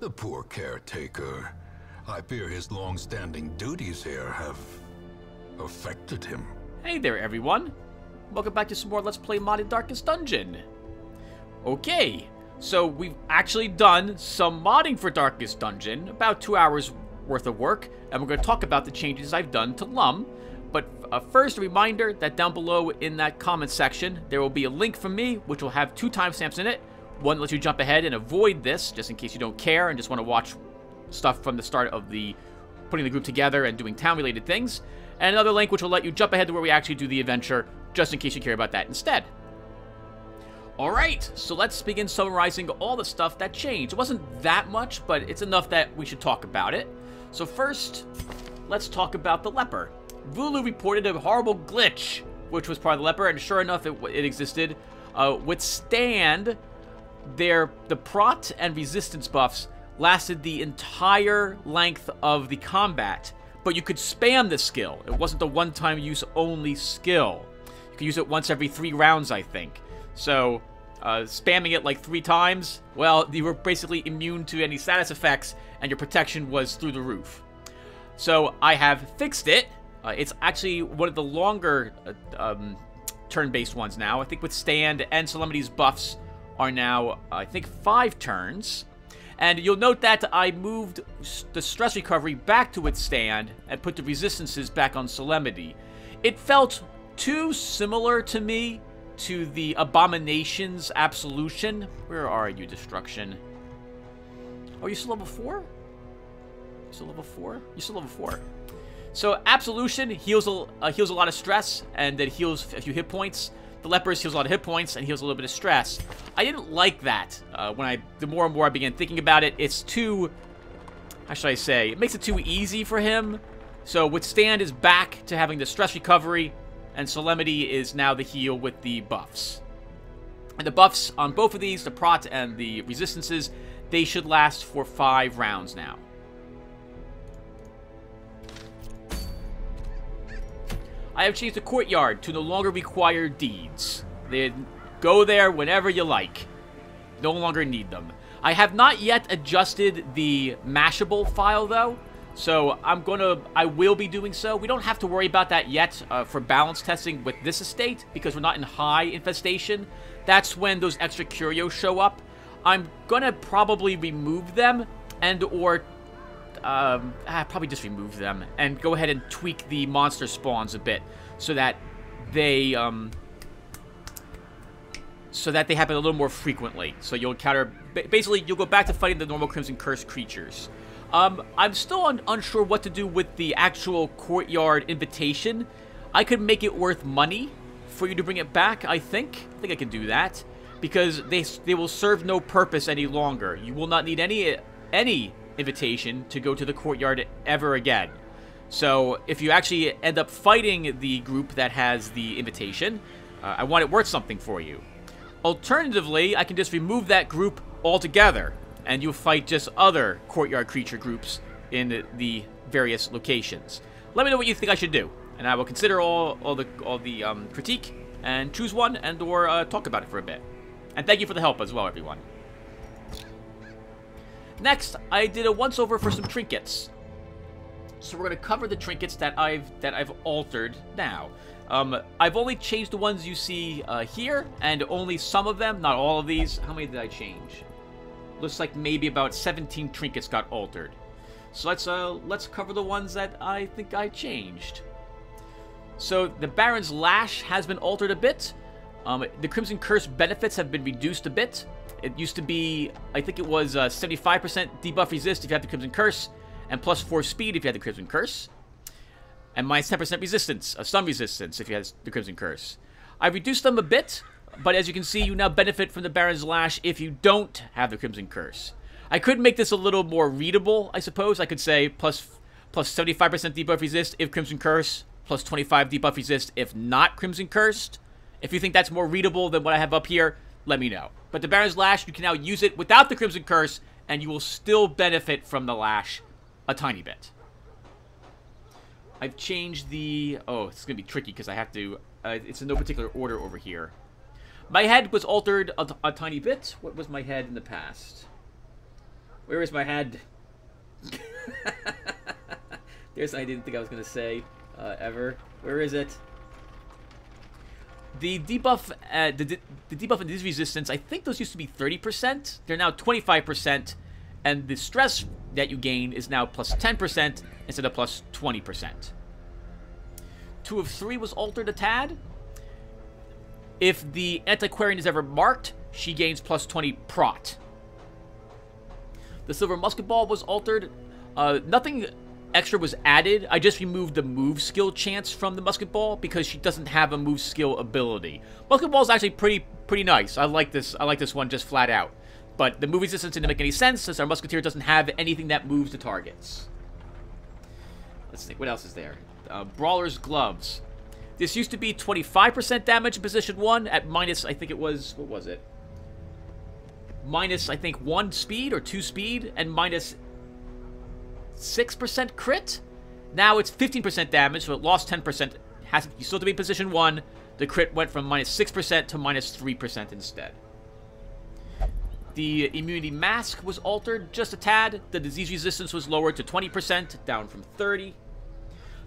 The poor caretaker. I fear his long-standing duties here have affected him. Hey there, everyone. Welcome back to some more Let's Play Modded Darkest Dungeon. Okay, so we've actually done some modding for Darkest Dungeon, about 2 hours worth of work, and we're going to talk about the changes I've done to LUNM. But first, a reminder that down below in that comment section, there will be a link from me, which will have 2 timestamps in it. One lets you jump ahead and avoid this, just in case you don't care and just want to watch stuff from the start of the putting the group together and doing town-related things. And another link which will let you jump ahead to where we actually do the adventure, just in case you care about that instead. Alright, so let's begin summarizing all the stuff that changed. It wasn't that much, but it's enough that we should talk about it. So first, let's talk about the leper. Vulu reported a horrible glitch, which was part of the leper, and sure enough, it existed. Withstand, the prot and resistance buffs lasted the entire length of the combat, but you could spam the skill. It wasn't a one-time use only skill. You could use it once every 3 rounds, I think. So, spamming it like 3 times, well, you were basically immune to any status effects, and your protection was through the roof. So, I have fixed it. It's actually one of the longer turn-based ones now. I think Withstand and Solemnity's buffs are now, I think, 5 turns. And you'll note that I moved the stress recovery back to Withstand and put the resistances back on Solemnity. It felt too similar to me to the Abomination's Absolution. Where are you, Destruction? Oh, you're still level 4? You're still level 4? You're still level 4. So, Absolution heals a lot of stress, and it heals a few hit points. The Lepers heals a lot of hit points and heals a little bit of stress. I didn't like that. The more and more I began thinking about it, it's too... How should I say? It makes it too easy for him. So, Withstand is back to having the stress recovery, and Solemnity is now the heal with the buffs. And the buffs on both of these, the prot and the resistances, they should last for 5 rounds now. I have changed the courtyard to no longer require deeds. They go there whenever you like. No longer need them. I have not yet adjusted the Mashable file though, so I will be doing so. We don't have to worry about that yet for balance testing with this estate because we're not in high infestation. That's when those extra curios show up. I'm gonna probably remove them and/or probably just remove them and go ahead and tweak the monster spawns a bit so that they happen a little more frequently. So you'll encounter, basically, you'll go back to fighting the normal Crimson Curse creatures. I'm still unsure what to do with the actual courtyard invitation. I could make it worth money for you to bring it back, I think. I think I can do that because they will serve no purpose any longer. You will not need any invitation to go to the courtyard ever again. So if you actually end up fighting the group that has the invitation, I want it worth something for you. Alternatively, I can just remove that group altogether and you'll fight just other courtyard creature groups in the various locations. Let me know what you think I should do, and I will consider all the critique and choose one and/or talk about it for a bit. And thank you for the help as well, everyone. Next, I did a once-over for some trinkets. So we're going to cover the trinkets that I've altered now. I've only changed the ones you see here, and only some of them, not all of these. How many did I change? Looks like maybe about 17 trinkets got altered. So let's cover the ones that I think I changed. So the Baron's Lash has been altered a bit. The Crimson Curse benefits have been reduced a bit. It used to be, I think it was 75% debuff resist if you had the Crimson Curse, and plus 4 speed if you had the Crimson Curse, and minus 10% resistance, stun resistance if you had the Crimson Curse. I reduced them a bit, but as you can see, you now benefit from the Baron's Lash if you don't have the Crimson Curse. I could make this a little more readable, I suppose. I could say plus 75% debuff resist if Crimson Curse, plus 25 debuff resist if not Crimson Cursed. If you think that's more readable than what I have up here, let me know. But the Baron's Lash, you can now use it without the Crimson Curse, and you will still benefit from the Lash a tiny bit. I've changed the... Oh, it's going to be tricky because I have to... it's in no particular order over here. My head was altered a tiny bit. What was my head in the past? Where is my head? There's something I didn't think I was going to say ever. Where is it? The debuff, the debuff and disease resistance, I think those used to be 30%. They're now 25%. And the stress that you gain is now plus 10% instead of plus 20%. 2 of 3 was altered a tad. If the antiquarian is ever marked, she gains plus 20 prot. The silver musket ball was altered. Nothing extra was added. I just removed the move skill chance from the musket ball because she doesn't have a move skill ability. Musket ball is actually pretty nice. I like this one just flat out. But the move resistance didn't make any sense since our musketeer doesn't have anything that moves the targets. Let's think, what else is there? Brawler's gloves. This used to be 25% damage in position 1 at minus, I think it was, what was it? Minus, I think, 1 speed or 2 speed and minus 6% crit. Now it's 15% damage, so it lost 10%. You still have to be in position 1. The crit went from minus 6% to minus 3% instead. The immunity mask was altered just a tad. The disease resistance was lowered to 20%, down from 30%.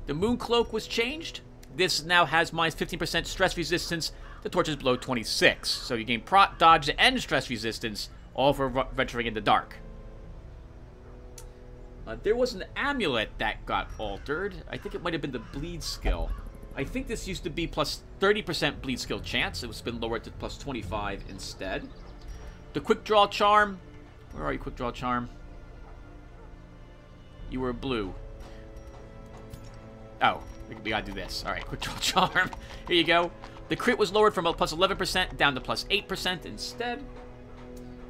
The moon cloak was changed. This now has minus 15% stress resistance. The torches below 26. So you gain prot, dodge, and stress resistance, all for venturing in the dark. There was an amulet that got altered. I think it might have been the bleed skill. I think this used to be plus 30% bleed skill chance. It was been lowered to plus 25 instead. The quick draw charm. Where are you, quick draw charm? You were blue. Oh, we gotta do this. Alright, quick draw charm. Here you go. The crit was lowered from a plus 11% down to plus 8% instead.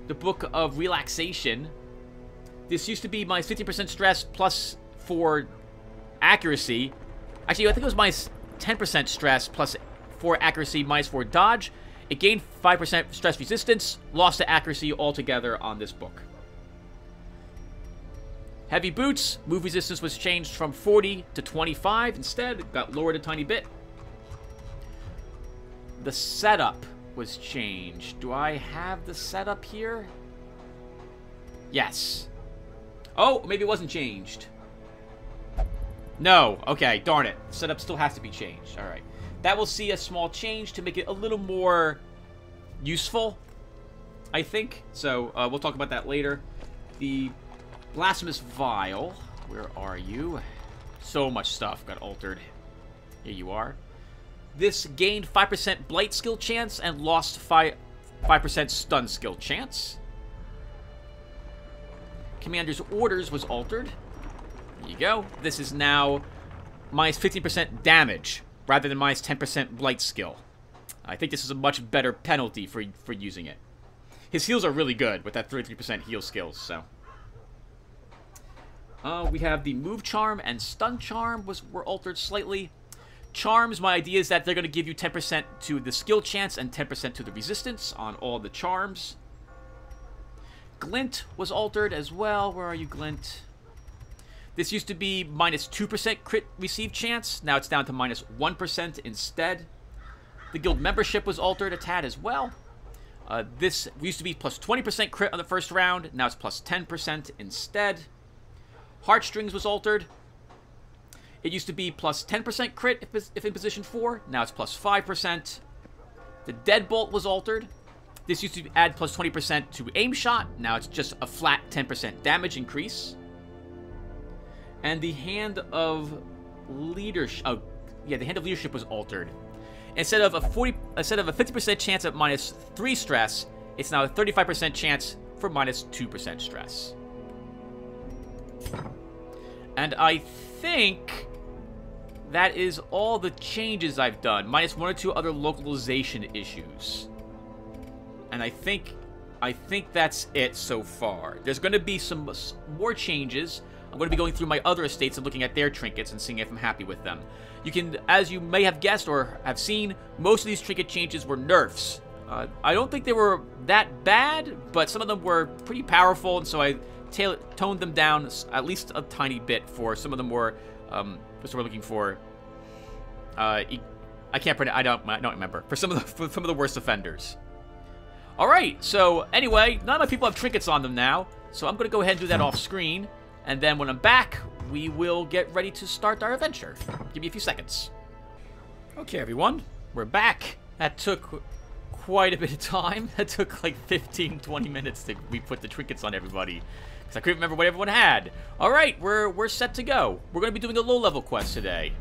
The Book of Relaxation. This used to be minus 15% stress plus 4 accuracy. Actually, I think it was minus 10% stress plus 4 accuracy, minus 4 dodge. It gained 5% stress resistance, lost to accuracy altogether on this book. Heavy boots, move resistance was changed from 40 to 25 instead. It got lowered a tiny bit. The setup was changed. Do I have the setup here? Yes. Oh, maybe it wasn't changed. No. Okay, darn it. Setup still has to be changed. All right. That will see a small change to make it a little more useful, I think. So, we'll talk about that later. The Blasphemous Vial. Where are you? So much stuff got altered. Here you are. This gained 5% Blight skill chance and lost 5% stun skill chance. Commander's Orders was altered. There you go. This is now minus 15% damage rather than minus 10% Blight skill. I think this is a much better penalty for using it. His heals are really good with that 33% heal skills, so. We have the Move Charm and Stun Charm were altered slightly. Charms, my idea is that they're going to give you 10% to the skill chance and 10% to the resistance on all the charms. Glint was altered as well. Where are you, Glint? This used to be minus 2% crit receive chance. Now it's down to minus 1% instead. The guild membership was altered a tad as well. This used to be plus 20% crit on the first round. Now it's plus 10% instead. Heartstrings was altered. It used to be plus 10% crit if in position 4. Now it's plus 5%. The Deadbolt was altered. This used to add plus 20% to aim shot. Now it's just a flat 10% damage increase. And the Hand of Leadership. Oh, yeah, the Hand of Leadership was altered. Instead of a 50% chance at minus 3 stress, it's now a 35% chance for minus 2% stress. And I think that is all the changes I've done, minus 1 or 2 other localization issues. And I think that's it so far. There's going to be some more changes. I'm going to be going through my other estates and looking at their trinkets and seeing if I'm happy with them. You can, as you may have guessed or have seen, most of these trinket changes were nerfs. I don't think they were that bad, but some of them were pretty powerful, and so I toned them down at least a tiny bit for some of the more, what's we're looking for. I can't predict. I don't remember. For some of the worst offenders. All right. So anyway, none of my people have trinkets on them now. So I'm going to go ahead and do that off screen. And then when I'm back, we will get ready to start our adventure. Give me a few seconds. Okay, everyone. We're back. That took quite a bit of time. That took like 15-20 minutes to put the trinkets on everybody. Because I couldn't remember what everyone had. Alright, we're set to go. We're going to be doing a low-level quest today.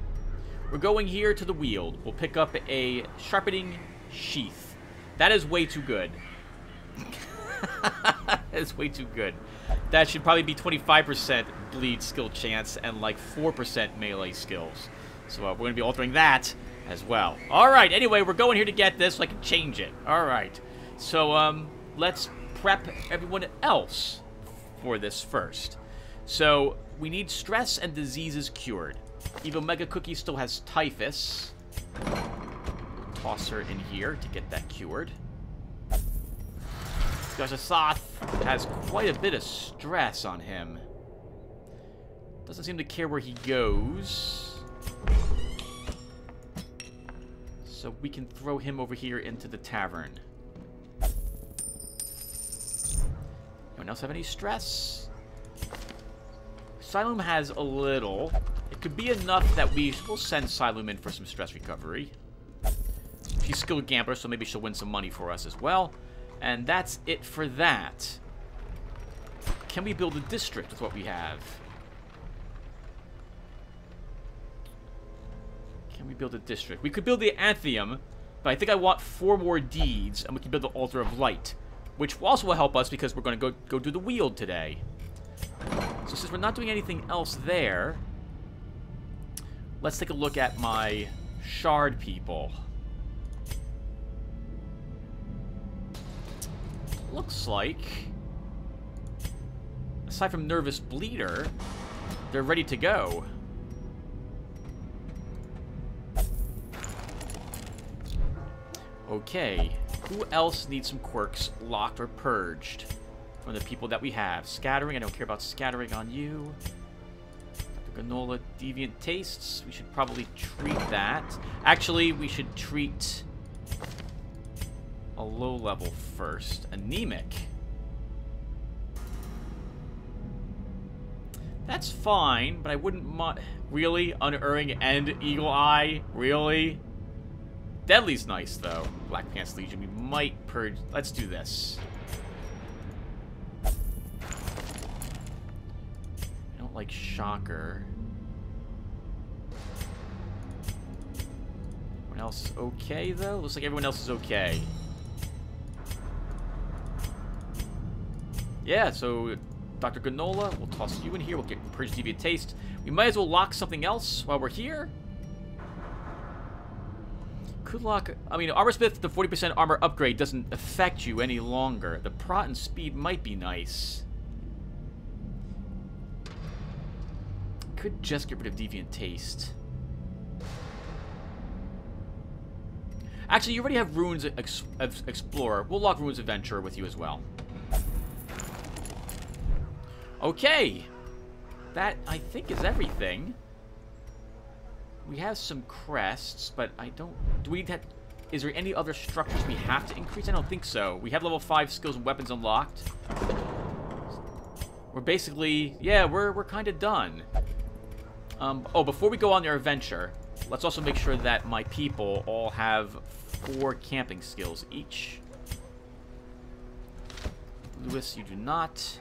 We're going here to the Weald. We'll pick up a sharpening sheath. That is way too good. That is way too good. That should probably be 25% bleed skill chance and like 4% melee skills. So we're going to be altering that as well. Alright, anyway, we're going here to get this so I can change it. Alright. So, let's prep everyone else for this first. So, we need stress and diseases cured. Eva Mega Cookie still has typhus. Toss her in here to get that cured. Gashasath has quite a bit of stress on him. Doesn't seem to care where he goes. So we can throw him over here into the tavern. Anyone else have any stress? Silum has a little. It could be enough that we'll send Silum in for some stress recovery. She's a skilled gambler, so maybe she'll win some money for us as well. And that's it for that. Can we build a district with what we have? Can we build a district? We could build the Antheum, but I think I want 4 more deeds, and we can build the Altar of Light, which also will help us because we're going to go do the Weald today. So since we're not doing anything else there, let's take a look at my Shard people. Looks like, aside from Nervous Bleeder, they're ready to go. Okay, who else needs some quirks locked or purged from the people that we have? Scattering, I don't care about scattering on you. Dr. Granola, Deviant Tastes, we should probably treat that. Actually, we should treat a low level first. Anemic. That's fine, but I wouldn't really? Unerring and Eagle Eye? Really? Deadly's nice, though. Black Pants Legion. We might purge. Let's do this. I don't like Shocker. Everyone else is okay, though? Looks like everyone else is okay. Yeah, so Dr. Granola, we'll toss you in here. We'll get Purge Deviant Taste. We might as well lock something else while we're here. Could lock... I mean, Armorsmith, the 40% armor upgrade doesn't affect you any longer. The Prot and Speed might be nice. Could just get rid of Deviant Taste. Actually, you already have Runes Explorer. We'll lock Runes Adventurer with you as well. Okay, that, I think, is everything. We have some crests, but I don't... Do we need that? Is there any other structures we have to increase? I don't think so. We have level 5 skills and weapons unlocked. We're basically... Yeah, we're kind of done. Oh, before we go on our adventure, let's also make sure that my people all have 4 camping skills each. Lewis, you do not.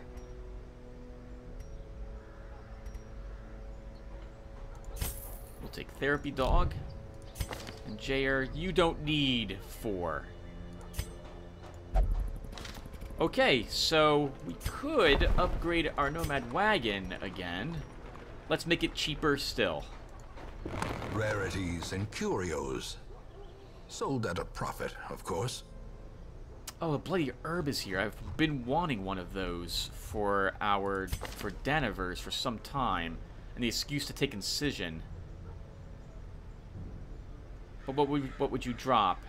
We'll take Therapy Dog. And JR, you don't need 4. Okay, so we could upgrade our Nomad Wagon again. Let's make it cheaper still. Rarities and curios. Sold at a profit, of course. Oh, a bloody herb is here. I've been wanting one of those for Daniverse for some time. And the excuse to take Incision. But what would you drop?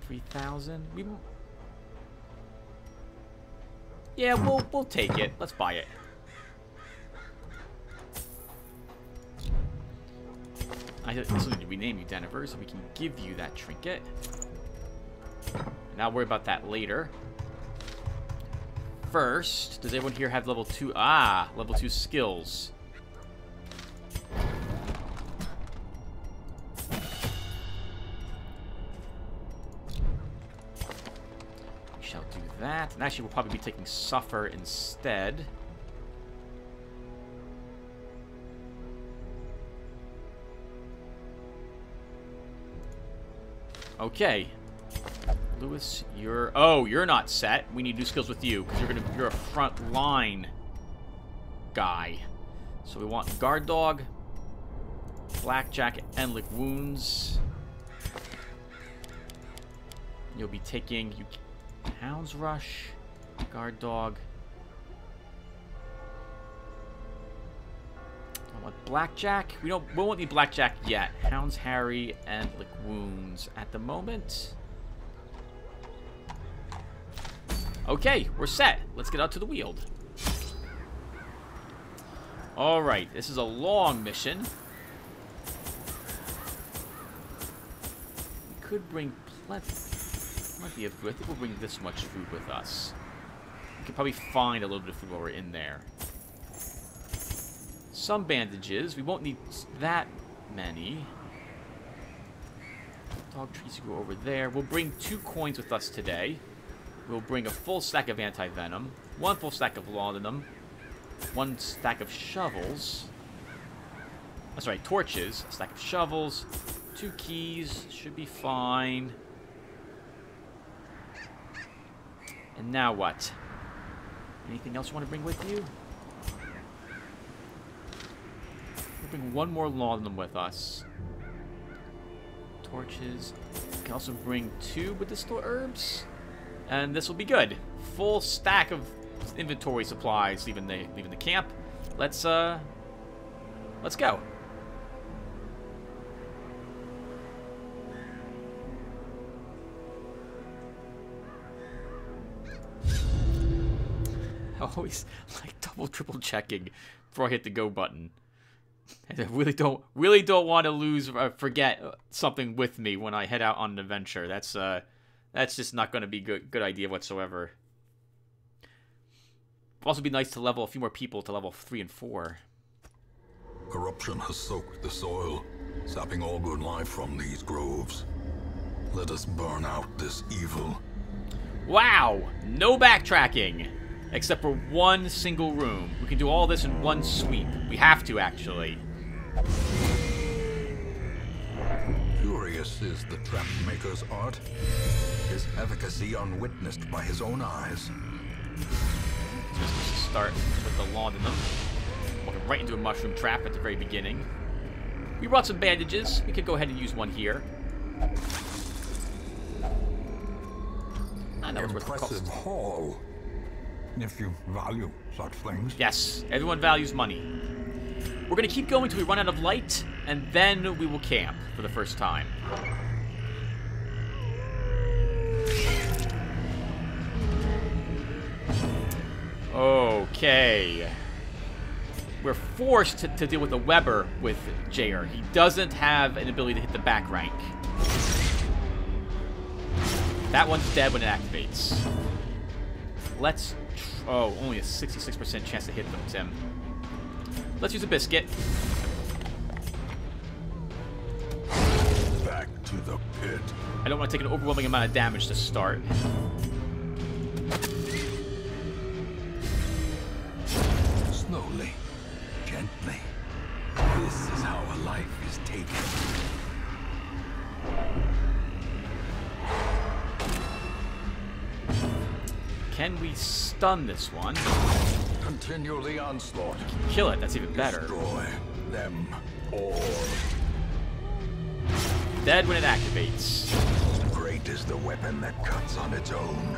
3,000? Yeah, we'll take it. Let's buy it. I still need to rename you Daniverse so we can give you that trinket. I'll worry about that later. First, does everyone here have level 2? Ah, level 2 skills. We shall do that. And actually, we'll probably be taking Suffer instead. Okay. Lewis, you're not set. We need new skills with you, because you're a front line guy. So we want Guard Dog, Blackjack, and Lick Wounds. You'll be taking Hound's Rush, Guard Dog. I want Blackjack. We won't need Blackjack yet. Hound's Harry and Lick Wounds at the moment. Okay, we're set. Let's get out to the Weald. Alright, this is a long mission. We could bring plenty of food. I think we'll bring this much food with us. We could probably find a little bit of food while we're in there. Some bandages. We won't need that many. Dog trees go over there. We'll bring 2 coins with us today. We'll bring a full stack of anti-venom, 1 full stack of laudanum, 1 stack of shovels. That's right, torches, a stack of shovels, 2 keys, should be fine. And now what? Anything else you want to bring with you? We'll bring 1 more laudanum with us. Torches. We can also bring 2 medicinal herbs. And this will be good. Full stack of inventory supplies leaving the camp. Let's go. Always like double, triple checking before I hit the go button. And I really don't want to lose or forget something with me when I head out on an adventure. That's just not going to be good idea whatsoever. It'd also be nice to level a few more people to level 3 and 4. Corruption has soaked the soil, sapping all good life from these groves. Let us burn out this evil. Wow! No backtracking! Except for 1 single room. We can do all this in 1 sweep. We have to, actually. Curious is the trap maker's art. His efficacy unwitnessed by his own eyes. So let's just start with the laudanum. Walking right into a mushroom trap at the very beginning. We brought some bandages. We could go ahead and use 1 here. That was worth the cost. Impressive haul, if you value such things. Yes, everyone values money. We're going to keep going until we run out of light, and then we will camp for the first time. Okay. We're forced to deal with a Weber with Jair. He doesn't have an ability to hit the back rank. That one's dead when it activates. Let's... Oh, only a 66% chance to hit them, Tim. Let's use a biscuit. Back to the pit. I don't want to take an overwhelming amount of damage to start. Slowly, gently. This is how a life is taken. Can we stun this one? Continue the onslaught. Kill it, that's even better. Destroy them all. Dead when it activates. Great is the weapon that cuts on its own.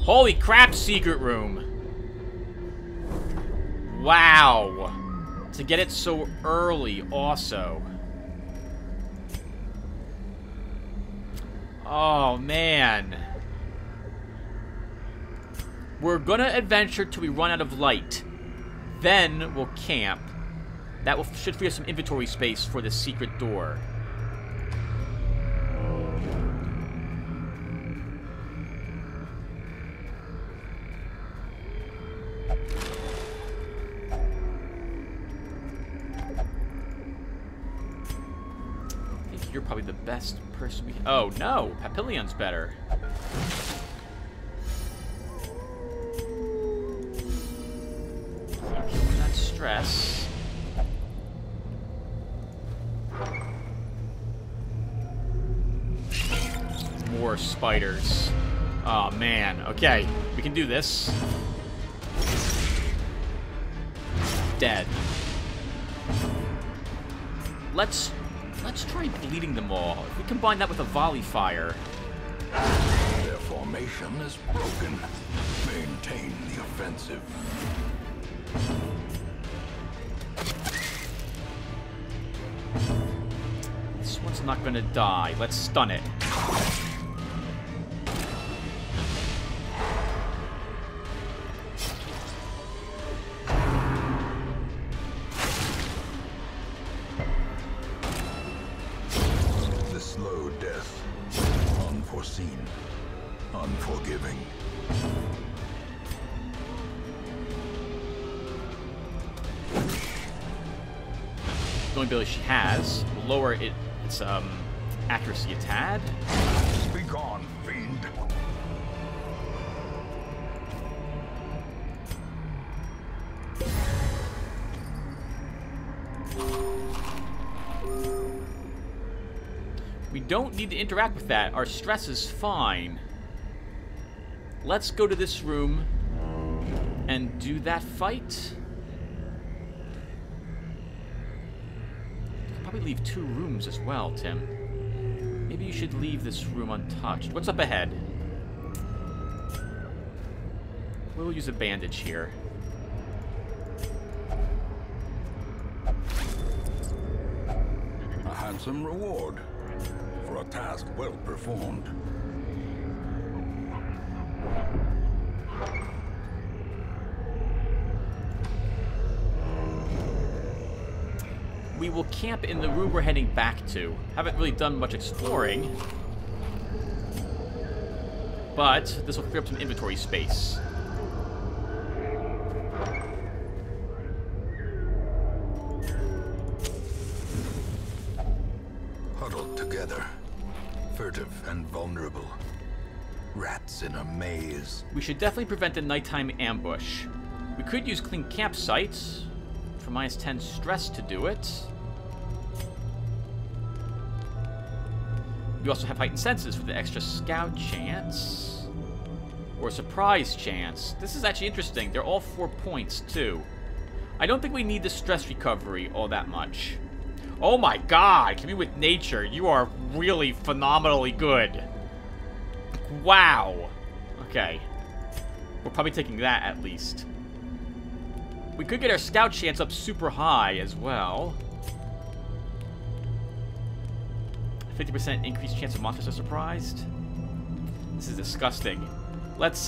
Holy crap, secret room. Wow. To get it so early also. Oh, man. We're gonna adventure till we run out of light. Then we'll camp. That should free us some inventory space for the secret door. you're probably the best person we... Oh, no! Papillion's better. Killing that stress. More spiders. Oh, man. Okay, we can do this. Dead. Let's try bleeding them all. If we combine that with a volley fire. Their formation is broken. Maintain the offensive. This one's not gonna die. Let's stun it. The slow death. Unforeseen. Unforgiving. The only ability she has will lower its accuracy a tad. Be gone, fiend. We don't need to interact with that. Our stress is fine. Let's go to this room and do that fight. Probably leave 2 rooms as well, Tim. Maybe you should leave this room untouched. What's up ahead? We'll use a bandage here. A handsome reward for a task well performed. We will camp in the room we're heading back to. Haven't really done much exploring. But this will free up some inventory space. Huddled together. Furtive and vulnerable. Rats in a maze. We should definitely prevent a nighttime ambush. We could use clean campsites for -10 stress to do it. You also have heightened senses for the extra scout chance. Or surprise chance. This is actually interesting. They're all 4 points, too. I don't think we need the stress recovery all that much. Oh my god! Commune with nature. You are really phenomenally good. Wow. Okay. We're probably taking that, at least. We could get our scout chance up super high as well. 50% increased chance of monsters are surprised. This is disgusting. Let's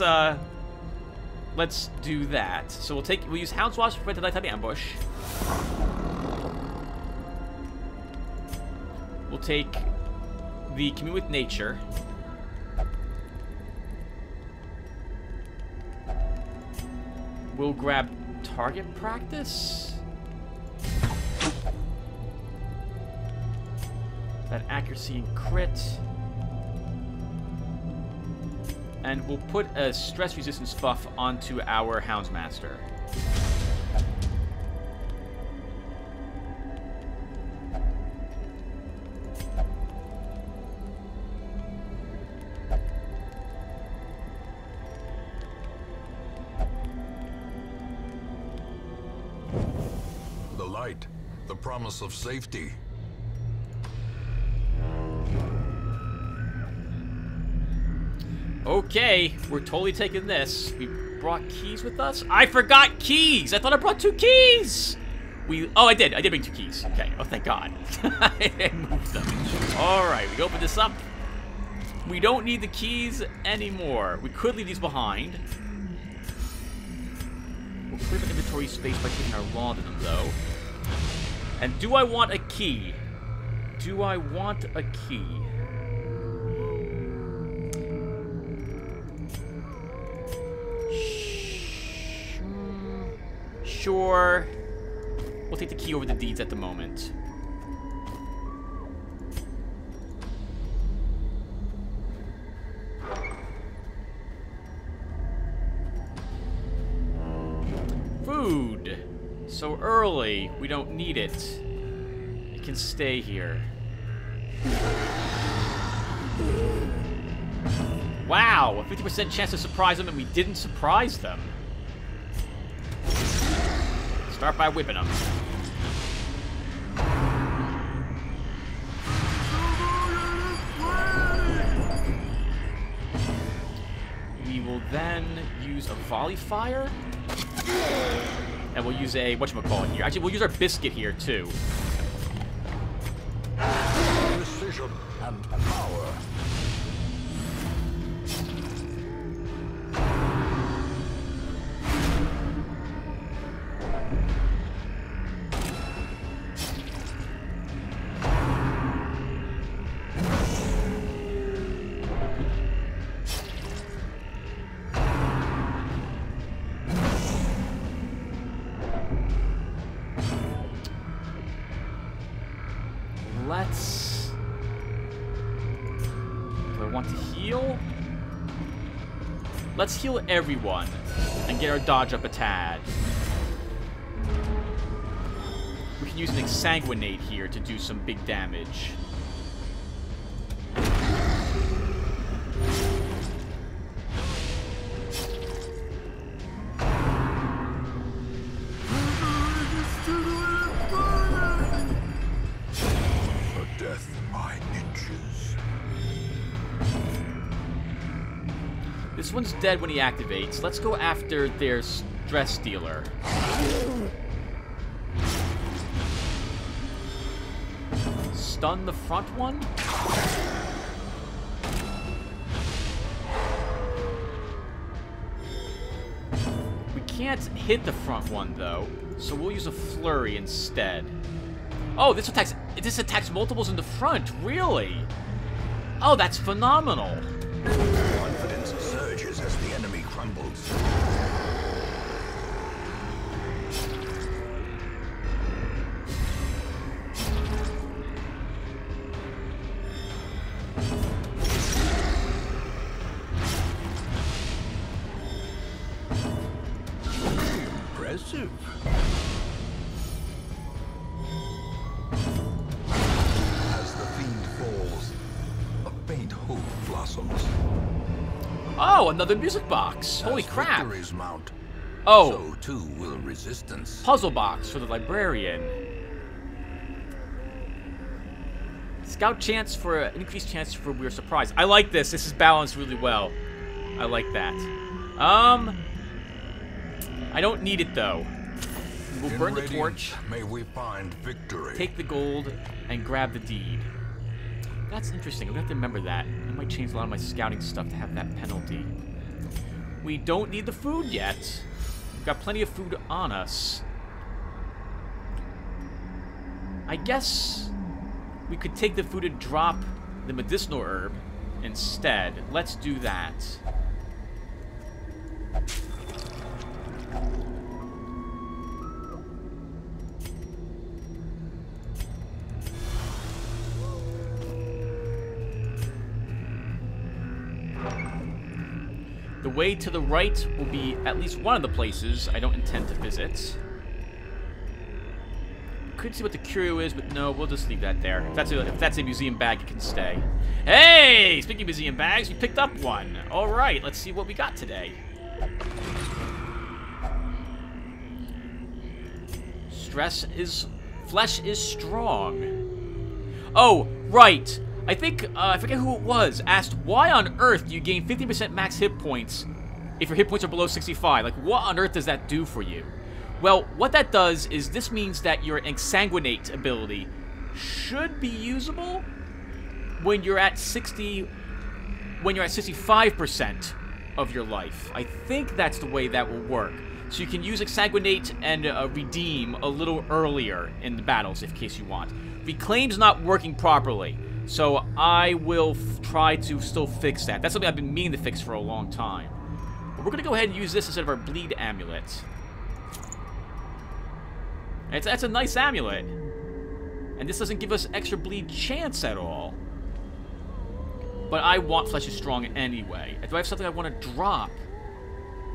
do that. So we'll use Hound's Watch to prevent the nighttime ambush. We'll take the Commune with Nature. We'll grab Target Practice. That accuracy and crit. And we'll put a stress resistance buff onto our Houndsmaster. The light. The promise of safety. Okay, we're totally taking this. We brought keys with us? I forgot keys! I thought I brought 2 keys! Oh, I did bring 2 keys. Okay, oh thank God. I moved them. Alright, we open this up. We don't need the keys anymore. We could leave these behind. We'll clear the inventory space by taking our laudanum, though. And do I want a key? Do I want a key? Sure. We'll take the key over the deeds at the moment. so early. We don't need it. It can stay here. Wow, a 50% chance to surprise them, and we didn't surprise them. Start by whipping them. We will then use a volley fire. And we'll use a, whatchamacallit here. Actually, we'll use our biscuit here, too. Precision and power. Let's... Do I want to heal? Let's heal everyone and get our dodge up a tad. We can use an exsanguinate here to do some big damage. This one's dead when he activates. Let's go after their stress dealer. Stun the front one? We can't hit the front one, though, so we'll use a flurry instead. Oh, this attacks multiples in the front, really? Oh, that's phenomenal. Confidence surges as the enemy crumbles. Impressive. As the fiend falls, a faint hope blossoms. Oh, another music box. Holy crap. Victories mount, Oh, so too will resistance. puzzle box for the librarian. Scout chance for an increased chance for weird surprise. I like this. This is balanced really well. I like that. I don't need it though. We'll burn the torch. May we find victory. Take the gold and grab the deed. That's interesting. I'm gonna have to remember that. I might change a lot of my scouting stuff to have that penalty. We don't need the food yet. We've got plenty of food on us. I guess we could take the food and drop the medicinal herb instead. Let's do that. The way to the right will be at least one of the places I don't intend to visit. Could see what the curio is, but no, we'll just leave that there. If that's a museum bag, it can stay. Hey! Speaking of museum bags, we picked up one. Alright, let's see what we got today. Flesh is strong. Oh, right. I think, I forget who it was, asked why on earth do you gain 50% max hit points if your hit points are below 65? Like, what on earth does that do for you? Well, what that does is this means that your exsanguinate ability should be usable when you're at 65% of your life. I think that's the way that will work. So you can use exsanguinate and redeem a little earlier in the battles, in case you want. Reclaim's not working properly. So I will try to still fix that. That's something I've been meaning to fix for a long time. But we're going to go ahead and use this instead of our bleed amulet. That's a nice amulet. And this doesn't give us extra bleed chance at all. But I want Flesh is Strong anyway. Do I have something I want to drop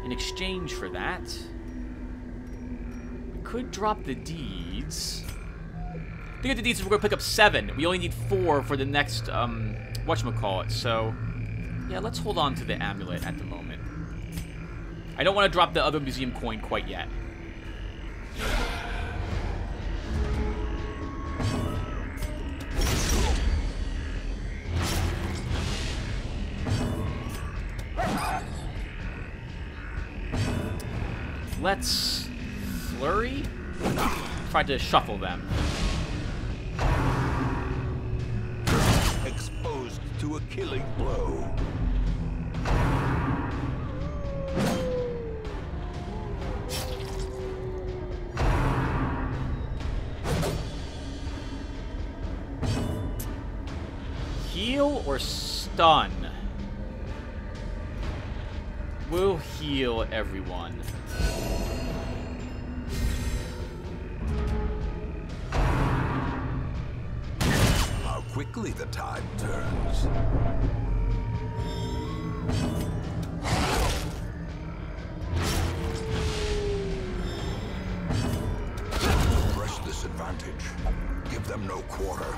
in exchange for that? We could drop the deeds. I think the deeds we're going to pick up 7. We only need 4 for the next, whatchamacallit. So, yeah, let's hold on to the amulet at the moment. I don't want to drop the other museum coin quite yet. Let's flurry. Try to shuffle them. Exposed to a killing blow. Heal or stun? We'll heal everyone. How quickly the tide turns. Press this advantage. Give them no quarter.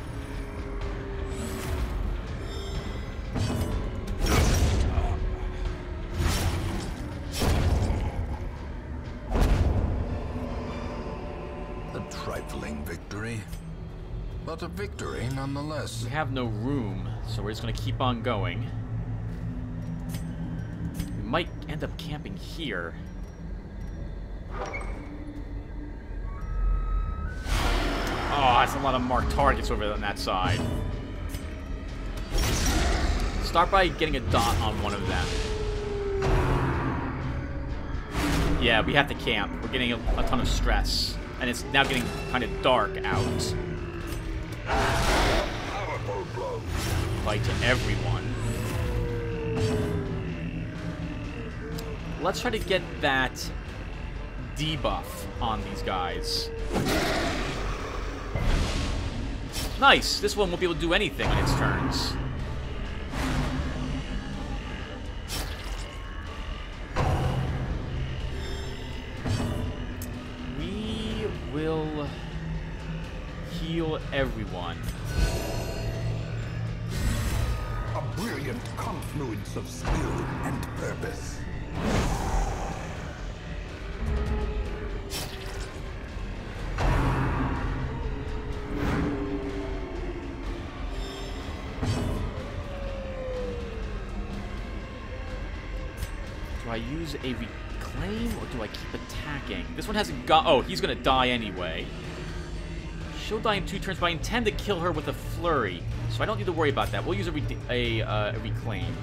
A trifling victory, but a victory nonetheless. We have no room, so we're just going to keep on going. We might end up camping here. Oh, that's a lot of marked targets over on that side. Start by getting a dot on one of them. Yeah, we have to camp. We're getting a ton of stress. And it's now getting kind of dark out. Powerful blow. Fight to everyone. Let's try to get that debuff on these guys. Nice! This one won't be able to do anything on its turns. We will heal everyone. A brilliant confluence of skill and purpose. Do I use a reclaim or do I keep attacking? This one hasn't got. Oh, he's gonna die anyway. She'll die in 2 turns, but I intend to kill her with a flurry, so I don't need to worry about that. We'll use a reclaim.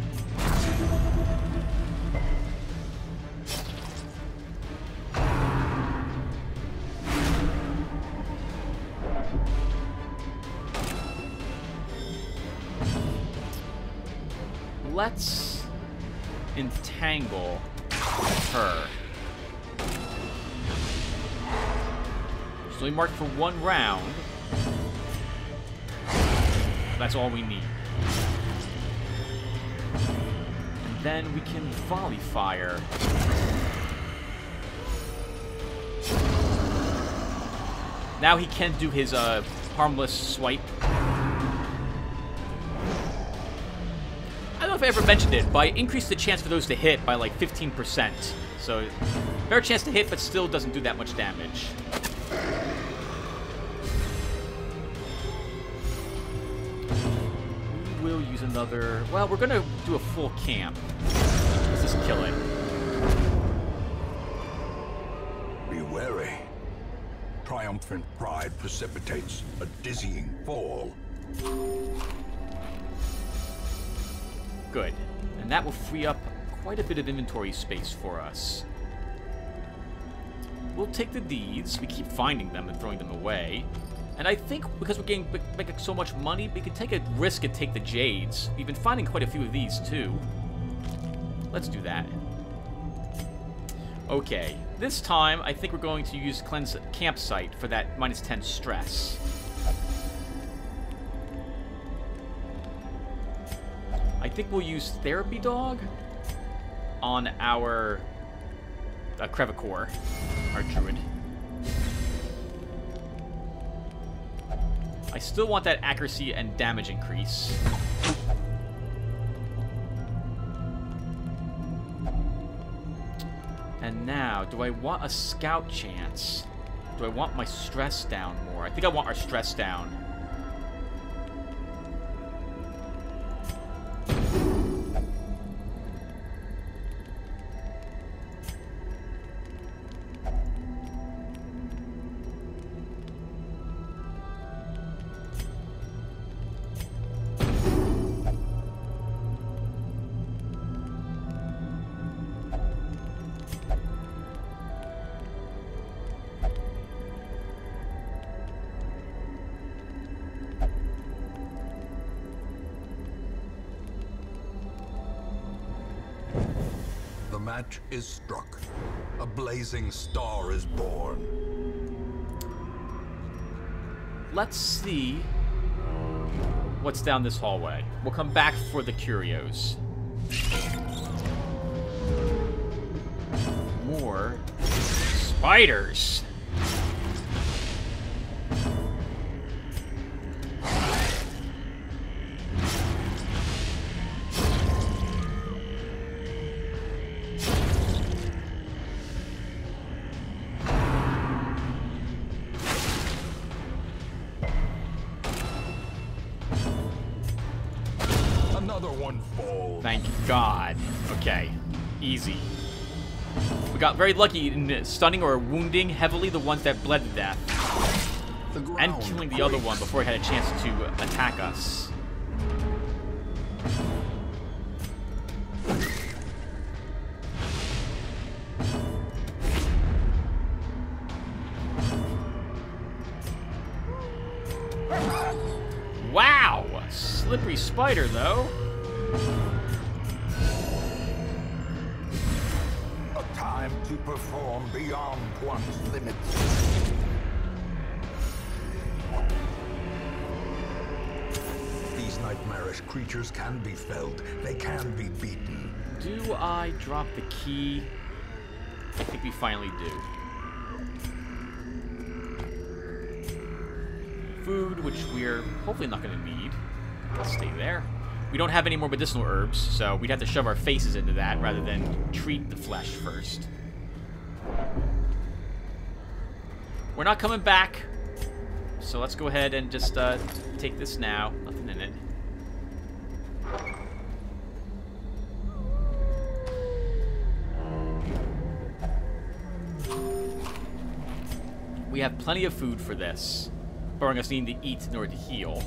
Let's entangle her. She's only marked for 1 round. That's all we need. And then we can volley fire. Now he can do his harmless swipe. I don't know if I ever mentioned it, but I increased the chance for those to hit by like 15%. So, better chance to hit, but still doesn't do that much damage. We will use another... Well, we're going to do a full camp. Let's just kill it. Be wary. Triumphant pride precipitates a dizzying fall. Good. And that will free up quite a bit of inventory space for us. We'll take the deeds. We keep finding them and throwing them away. And I think because we're making so much money, we can take a risk and take the jades. We've been finding quite a few of these, too. Let's do that. Okay. This time, I think we're going to use Cleanse Campsite for that -10 stress. I think we'll use Therapy Dog on our Crevicore, our druid. I still want that accuracy and damage increase. And now, do I want a scout chance? Do I want my stress down more? I think I want our stress down. The match is struck. A blazing star is born. Let's see what's down this hallway. We'll come back for the curios. More spiders. Another one falls. Thank God. Okay. Easy. We got very lucky in stunning or wounding heavily the ones that bled to death. And killing the other one before he had a chance to attack us. Wow! Slippery spider, though. A time to perform beyond one's limits. These nightmarish creatures can be felled. They can be beaten. Do I drop the key? I think we finally do. Food, which we're hopefully not going to need. Let's stay there. We don't have any more medicinal herbs, so we'd have to shove our faces into that rather than treat the flesh first. We're not coming back, so let's go ahead and just take this now. Nothing in it. We have plenty of food for this, barring us needing to eat in order to heal.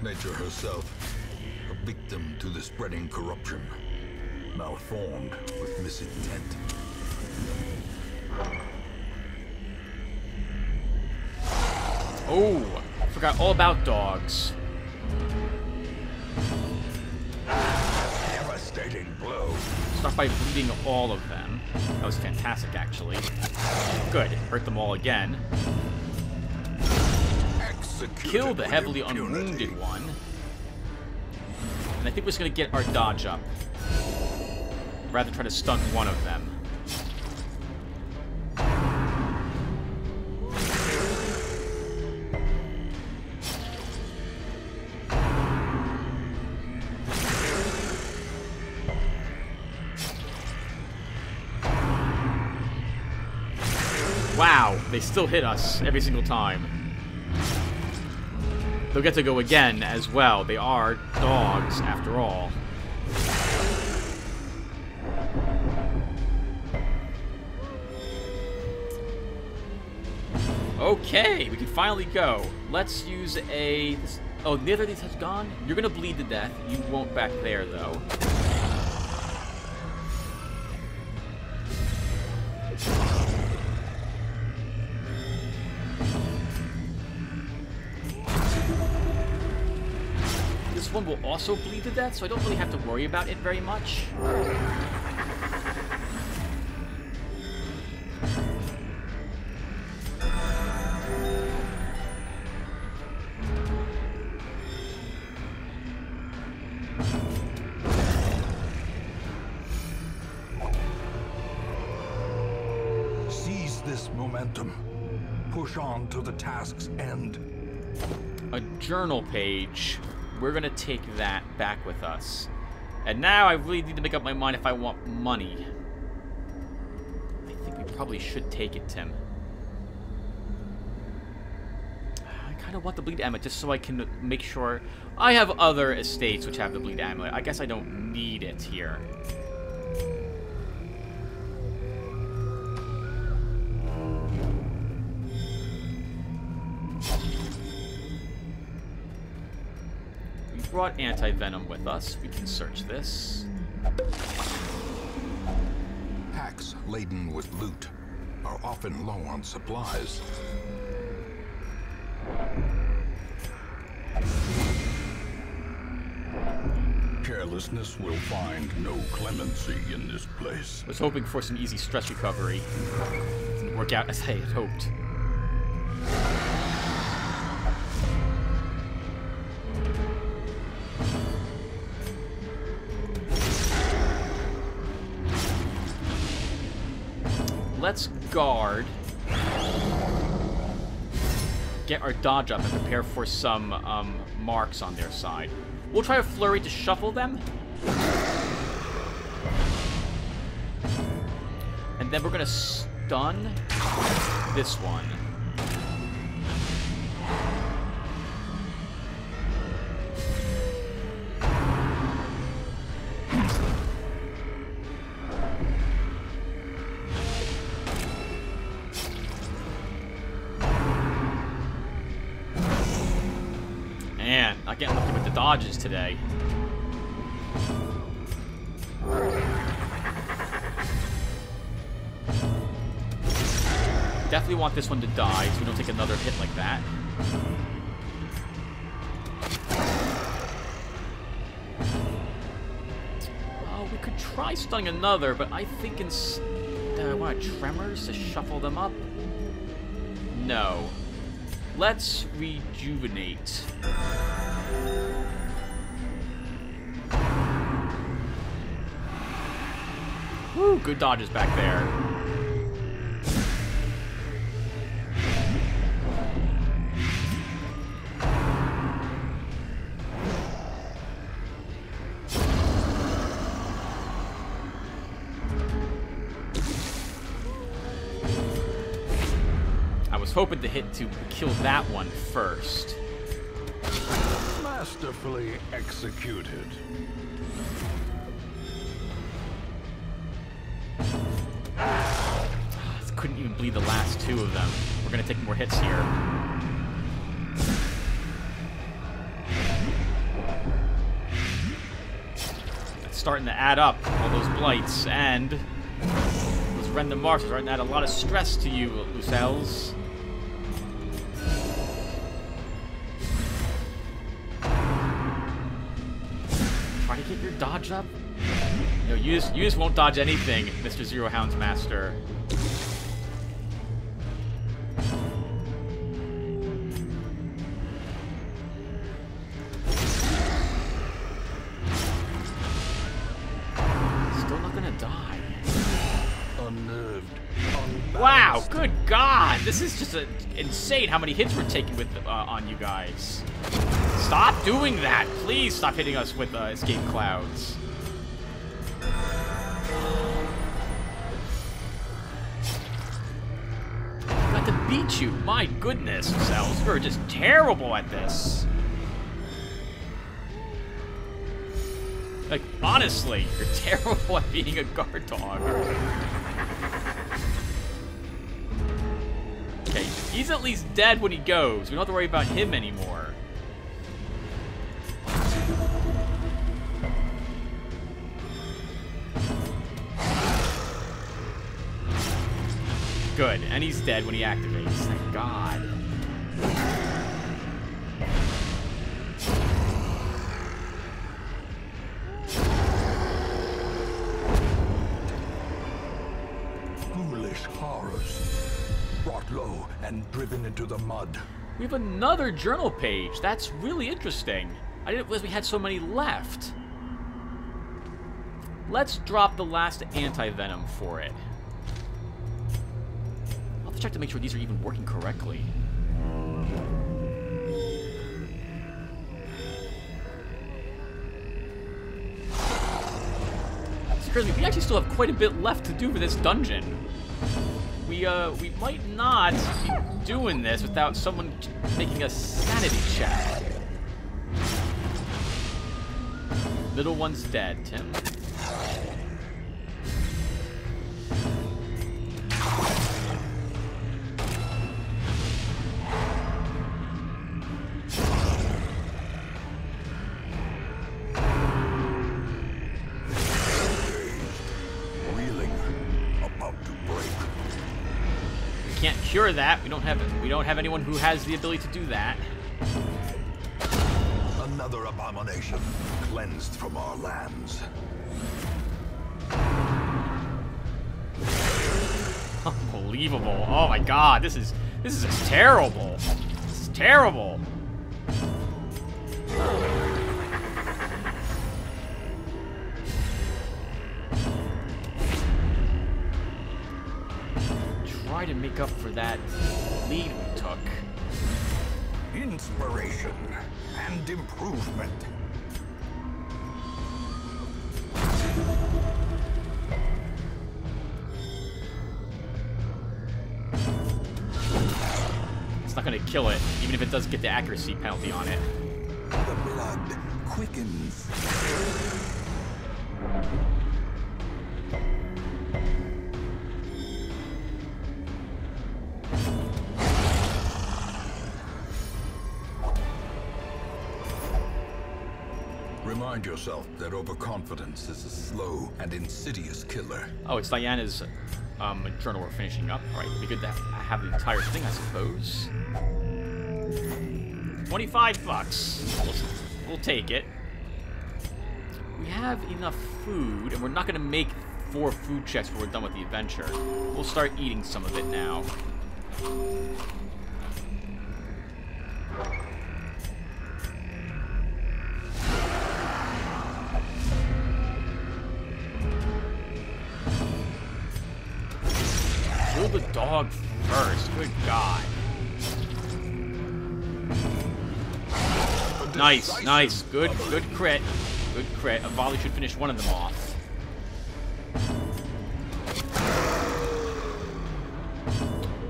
Nature herself, a victim to the spreading corruption, malformed with misintent. Oh, forgot all about dogs. Devastating blow. Start by bleeding all of them. That was fantastic, actually. Good, hurt them all again. Kill the heavily unwounded one. And I think we're just going to get our dodge up. Rather try to stun one of them. Wow, they still hit us every single time. They'll get to go again as well. They are dogs, after all. Okay, we can finally go. Let's use a... Oh, neither of these has gone? You're gonna bleed to death. You won't back there, though. This one will also bleed to death, so I don't really have to worry about it very much. this momentum. Push on to the task's end. A journal page. We're gonna take that back with us. And now I really need to make up my mind if I want money. I think we probably should take it, Tim. I kind of want the bleed amulet just so I can make sure I have other estates which have the bleed amulet. I guess I don't need it here. Brought anti-venom with us. We can search this. Packs laden with loot are often low on supplies. Carelessness will find no clemency in this place. Was hoping for some easy stress recovery. Didn't work out as I had hoped. Let's guard, get our dodge up, and prepare for some marks on their side. We'll try a flurry to shuffle them. And then we're going to stun this one. Man, not getting lucky with the dodges today. Definitely want this one to die so we don't take another hit like that. Oh, we could try stunning another, but I think instead I want tremors to shuffle them up. No. Let's rejuvenate. Woo, good dodges back there. I was hoping to hit to kill that one first. Masterfully executed. Couldn't even bleed the last two of them. We're gonna take more hits here. It's starting to add up, all those blights, and those random marks are starting to add a lot of stress to you, Lucelles. Try to get your dodge up. No, you just won't dodge anything, Mr. Zero Hound's Master. Wow, good God! This is just insane how many hits we're taking with on you guys. Stop doing that! Please stop hitting us with escape clouds. Got to beat you! My goodness, Cells, we're just terrible at this. Like, honestly, you're terrible at being a guard dog. Okay, he's at least dead when he goes. We don't have to worry about him anymore. Good, and he's dead when he activates. Thank God. Foolish horrors. Brought low and driven into the mud. We have another journal page. That's really interesting. I didn't realize we had so many left. Let's drop the last anti-venom for it. Let's check to make sure these are even working correctly. Seriously, we actually still have quite a bit left to do for this dungeon. We might not be doing this without someone making a sanity check. Middle one's dead, Tim. Can't cure that. We don't have anyone who has the ability to do that. Another abomination cleansed from our lands. Unbelievable. Oh my god, this is terrible. This is terrible. Try to make up for that lead we took. Inspiration and improvement. It's not going to kill it, even if it does get the accuracy penalty on it. The blood quickens. Remind yourself that overconfidence is a slow and insidious killer. Oh, it's Diana's journal we're finishing up. All right, it'd be good to have the entire thing, I suppose. 25 bucks. We'll take it. We have enough food, and we're not going to make 4 food checks when we're done with the adventure. We'll start eating some of it now. Kill the dog first. Good God. Nice, nice. Good crit. Good crit. A volley should finish one of them off.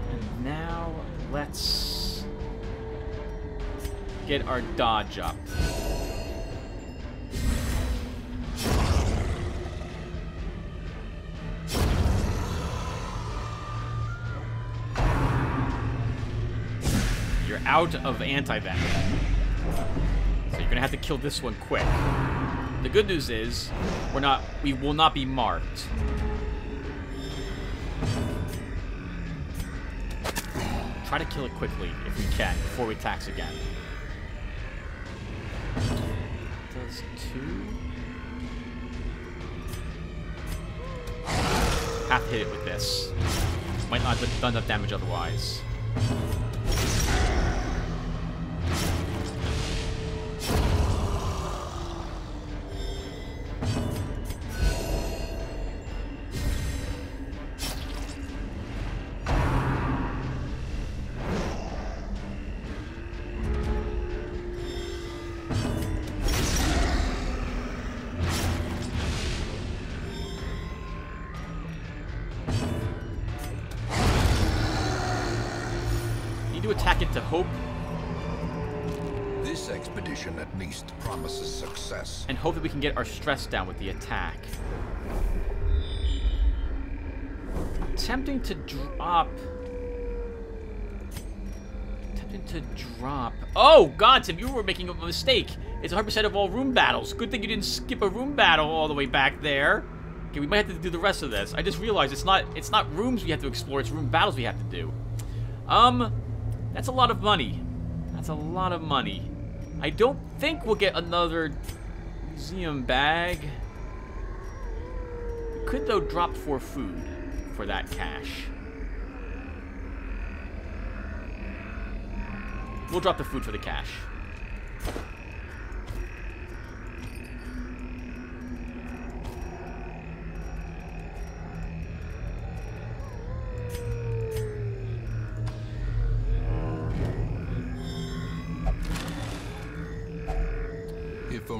And now let's get our dodge up. You're out of anti-venom. So you're gonna have to kill this one quick. The good news is, we will not be marked. Try to kill it quickly if we can before it attacks again. Does 2. Have to hit it with this. Might not have done enough damage otherwise. To attack it to hope. This expedition at least promises success. And hope that we can get our stress down with the attack. Attempting to drop. Oh, God, Tim, you were making a mistake. It's 100% of all room battles. Good thing you didn't skip a room battle all the way back there. Okay, we might have to do the rest of this. I just realized it's not rooms we have to explore, it's room battles we have to do. That's a lot of money. That's a lot of money. I don't think we'll get another museum bag. We could, though, drop 4 food for that cash. We'll drop the food for the cash.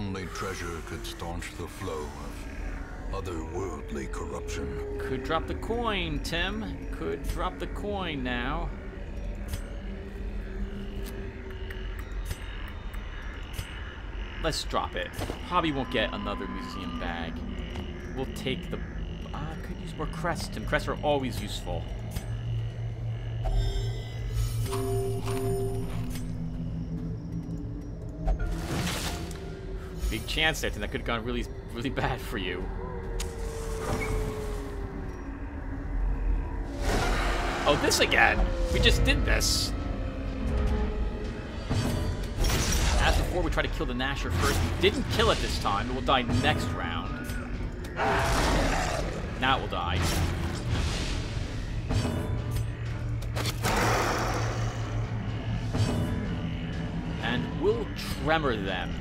only treasure could staunch the flow of otherworldly corruption. Could drop the coin, Tim. Could drop the coin now. Let's drop it. Probably won't get another museum bag. We'll take the... could use more crests, Tim. Crests are always useful. Big chance there, Tim. That could have gone really, really bad for you. Oh, this again! We just did this. As before, we try to kill the Nasher first. We didn't kill it this time. It will die next round. Now it will die. And we'll tremor them.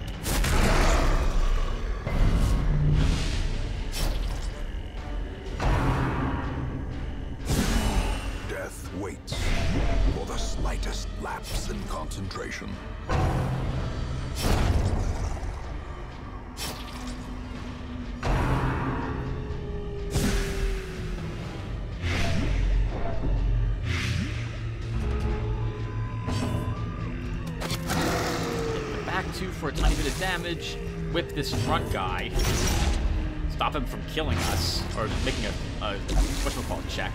Death waits for the slightest lapse in concentration. For a tiny bit of damage, whip this front guy, stop him from killing us, or making a whatchamacallit check.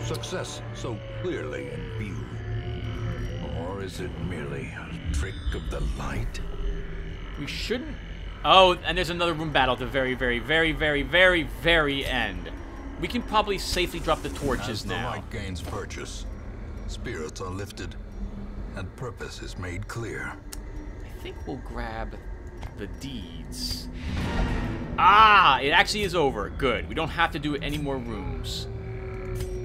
Success so clearly in view. Or is it merely a trick of the light? We shouldn't... Oh, and there's another room battle at the very, very, very, very, very, very end. We can probably safely drop the torches now. As the light gains purchase, spirits are lifted, and purpose is made clear. I think we'll grab the deeds. Ah! It actually is over. Good. We don't have to do any more rooms.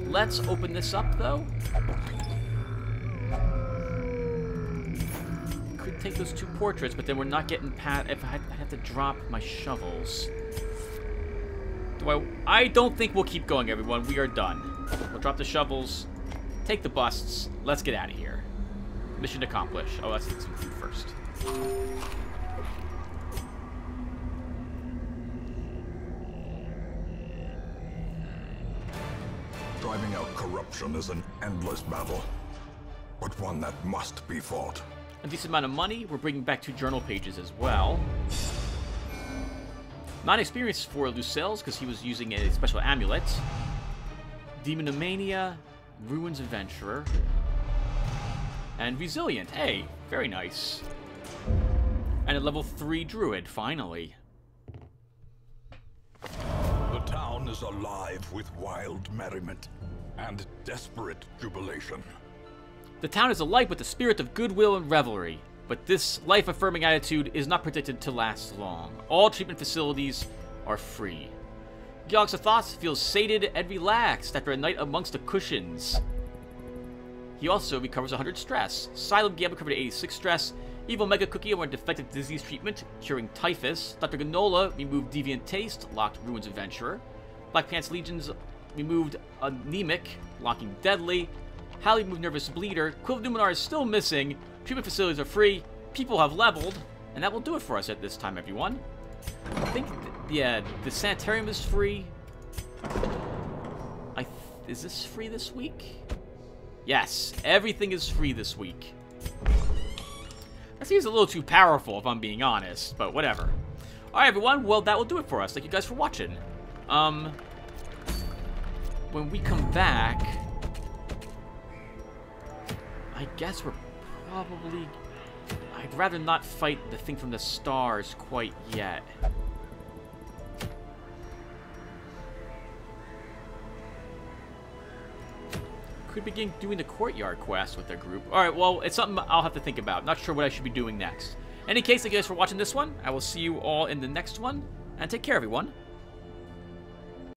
Let's open this up, though. Could take those two portraits, but then we're not getting past... If I have to drop my shovels. I don't think we'll keep going, everyone. We are done. We'll drop the shovels, take the busts. Let's get out of here. Mission accomplished. Oh, let's get some food first. Driving out corruption is an endless battle, but one that must be fought. A decent amount of money. We're bringing back 2 journal pages as well. Not experienced for Lucelles because he was using a special amulet. Demonomania, Ruins Adventurer, and Resilient. Hey, very nice. And a level 3 Druid, finally. The town is alive with wild merriment and desperate jubilation. The town is alight with the spirit of goodwill and revelry, but this life-affirming attitude is not predicted to last long. All treatment facilities are free. Gyalxathoth feels sated and relaxed after a night amongst the cushions. He also recovers 100 stress. Silent Gambit recovered 86 stress. Evil Mega Cookie went defective disease treatment, curing typhus. Dr. Ganola removed deviant taste, locked Ruins Adventurer. Black Pants Legions removed anemic, locking deadly. Hallie removed nervous bleeder. Quill of Numenor is still missing. Treatment facilities are free. People have leveled, and that will do it for us at this time, everyone. I think, yeah, the sanitarium is free. Is this free this week? Yes, everything is free this week. That seems a little too powerful, if I'm being honest, but whatever. Alright, everyone, well, that will do it for us. Thank you guys for watching. When we come back, I guess we're probably I'd rather not fight the thing from the stars quite yet. Could begin doing the courtyard quest with their group. Alright, well, it's something I'll have to think about. Not sure what I should be doing next. In any case, thank you guys for watching this one. I will see you all in the next one. And take care, everyone.